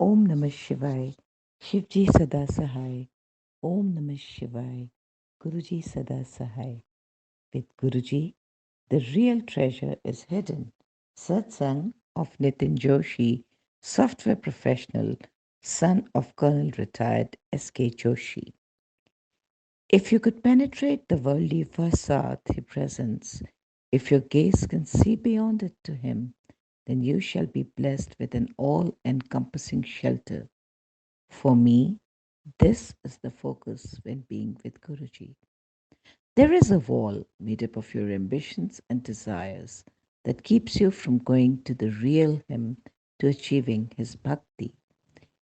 Om Namah Shivaya. Shivji Sada Sahai. Om Namah Shivaya. Guruji Sada Sahai. With Guruji, the real treasure is hidden. Satsang of NITIN Joshi, software professional, son of Colonel retired S.K. Joshi. If you could penetrate the worldly facade he presents, if your gaze can see beyond it to him, then you shall be blessed with an all encompassing shelter. For me, this is the focus when being with Guruji. There is a wall made up of your ambitions and desires that keeps you from going to the real him, to achieving his bhakti.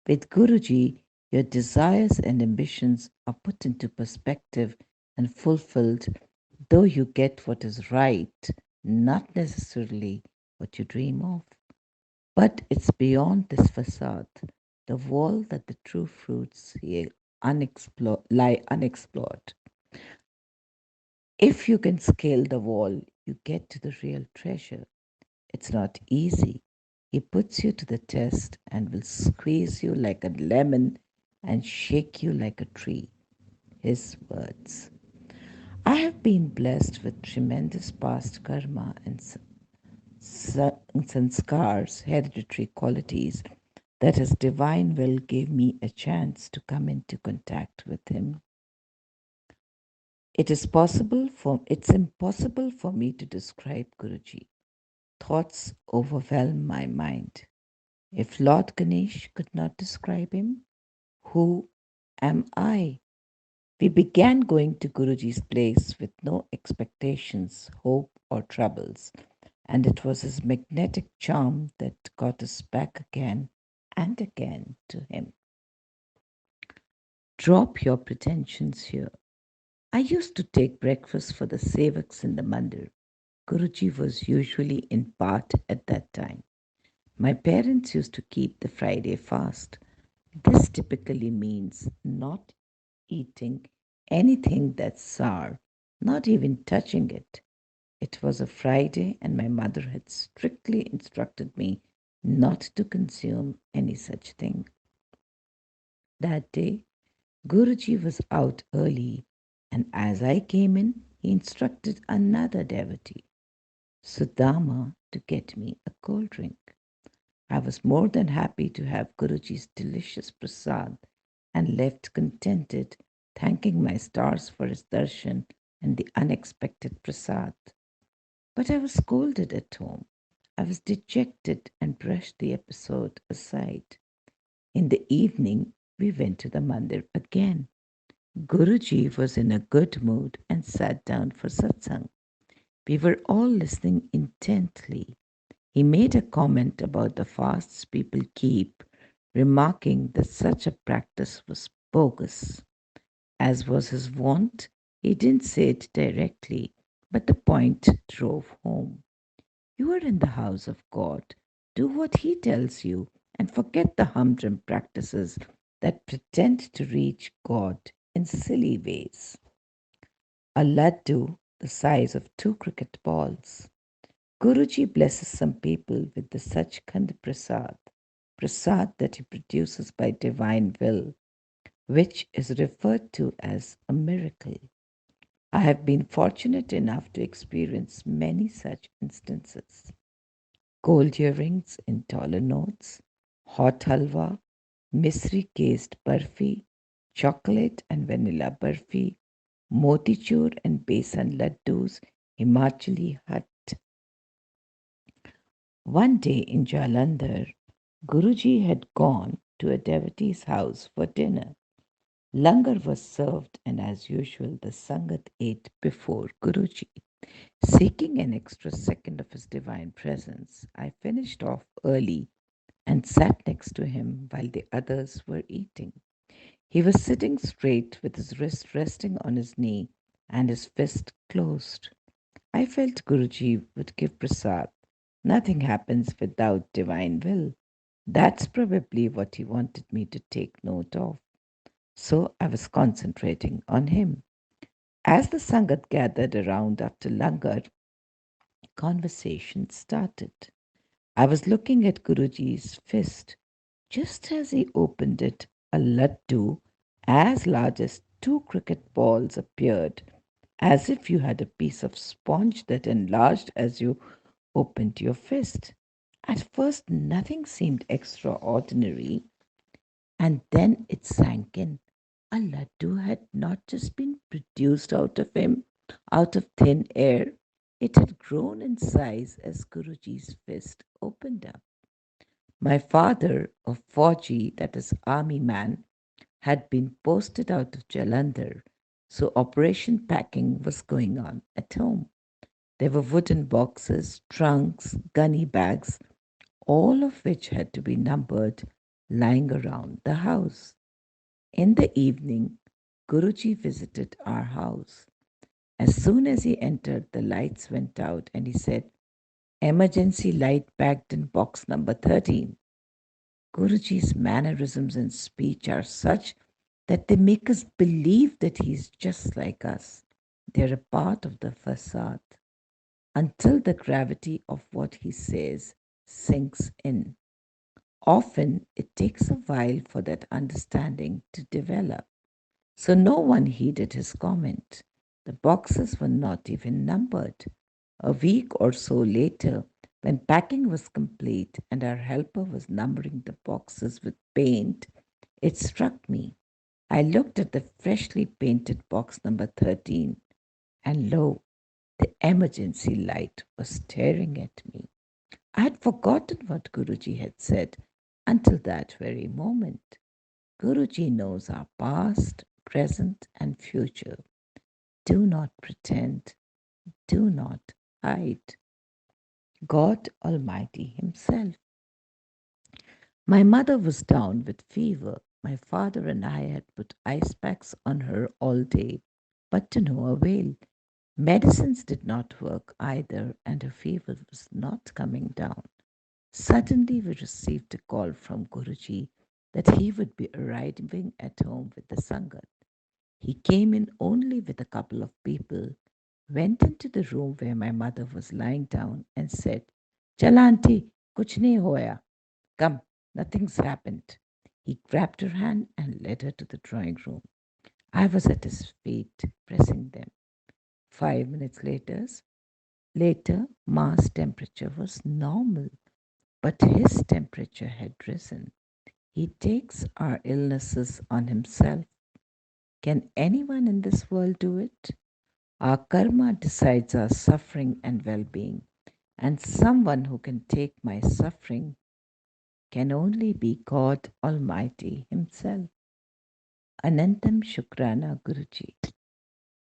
With Guruji, your desires and ambitions are put into perspective and fulfilled, though you get what is right, not necessarily what you dream of. But it's beyond this facade, the wall that the true fruits lie unexplored. If you can scale the wall, you get to the real treasure. It's not easy. He puts you to the test and will squeeze you like a lemon and shake you like a tree. His words. I have been blessed with tremendous past karma and sanskars, hereditary qualities, that his divine will gave me a chance to come into contact with him. It's impossible for me to describe Guruji. Thoughts overwhelm my mind. If Lord Ganesh could not describe him, who am I? We began going to Guruji's place with no expectations, hope, or troubles, and it was his magnetic charm that got us back again and again to him. Drop your pretensions here. I used to take breakfast for the sevaks in the mandir. Guruji was usually in part at that time. My parents used to keep the Friday fast. This typically means not eating anything that's sour, not even touching it. It was a Friday, and my mother had strictly instructed me not to consume any such thing. That day, Guruji was out early, and as I came in, he instructed another devotee, Sudama, to get me a cold drink. I was more than happy to have Guruji's delicious prasad and left contented, thanking my stars for his darshan and the unexpected prasad. But I was scolded at home. I was dejected and brushed the episode aside. In the evening, we went to the mandir again. Guruji was in a good mood and sat down for satsang. We were all listening intently. He made a comment about the fasts people keep, remarking that such a practice was bogus. As was his wont, he didn't say it directly, but the point drove home. You are in the house of God. Do what He tells you and forget the humdrum practices that pretend to reach God in silly ways. A laddu the size of two cricket balls. Guruji blesses some people with the Sachkhand Prasad, prasad that he produces by divine will, which is referred to as a miracle. I have been fortunate enough to experience many such instances. Gold earrings in dollar notes, hot halwa, misri cased barfi, chocolate and vanilla barfi, motichur and besan laddus, Himachali hut. One day in Jalandhar, Guruji had gone to a devotee's house for dinner. Langar was served, and as usual, the Sangat ate before Guruji. Seeking an extra second of his divine presence, I finished off early and sat next to him while the others were eating. He was sitting straight with his wrist resting on his knee and his fist closed. I felt Guruji would give prasad. Nothing happens without divine will. That's probably what he wanted me to take note of. So I was concentrating on him. As the Sangat gathered around after Langar, conversation started. I was looking at Guruji's fist. Just as he opened it, a laddu as large as two cricket balls appeared, as if you had a piece of sponge that enlarged as you opened your fist. At first, nothing seemed extraordinary, and then it sank in. A laddu had not just been produced out of him, out of thin air, it had grown in size as Guruji's fist opened up. My father, a Fauji, that is, army man, had been posted out of Jalandhar, so operation packing was going on at home. There were wooden boxes, trunks, gunny bags, all of which had to be numbered, lying around the house. In the evening, Guruji visited our house. As soon as he entered, the lights went out and he said, "Emergency light packed in box number 13." Guruji's mannerisms and speech are such that they make us believe that he's just like us. They're a part of the facade until the gravity of what he says sinks in. Often it takes a while for that understanding to develop. So no one heeded his comment. The boxes were not even numbered. A week or so later, when packing was complete and our helper was numbering the boxes with paint, it struck me. I looked at the freshly painted box number 13, and lo, the emergency light was staring at me. I had forgotten what Guruji had said until that very moment. Guruji knows our past, present, and future. Do not pretend. Do not hide. God Almighty Himself. My mother was down with fever. My father and I had put ice packs on her all day, but to no avail. Medicines did not work either, and her fever was not coming down. Suddenly, we received a call from Guruji that he would be arriving at home with the Sangat. He came in only with a couple of people, went into the room where my mother was lying down, and said, "Chala auntie, kuch nahi hoya. Come, nothing's happened." He grabbed her hand and led her to the drawing room. I was at his feet, pressing them. 5 minutes later, Ma's temperature was normal, but his temperature had risen. He takes our illnesses on himself. Can anyone in this world do it? Our karma decides our suffering and well being, and someone who can take my suffering can only be God Almighty Himself. Anantam Shukrana Guruji.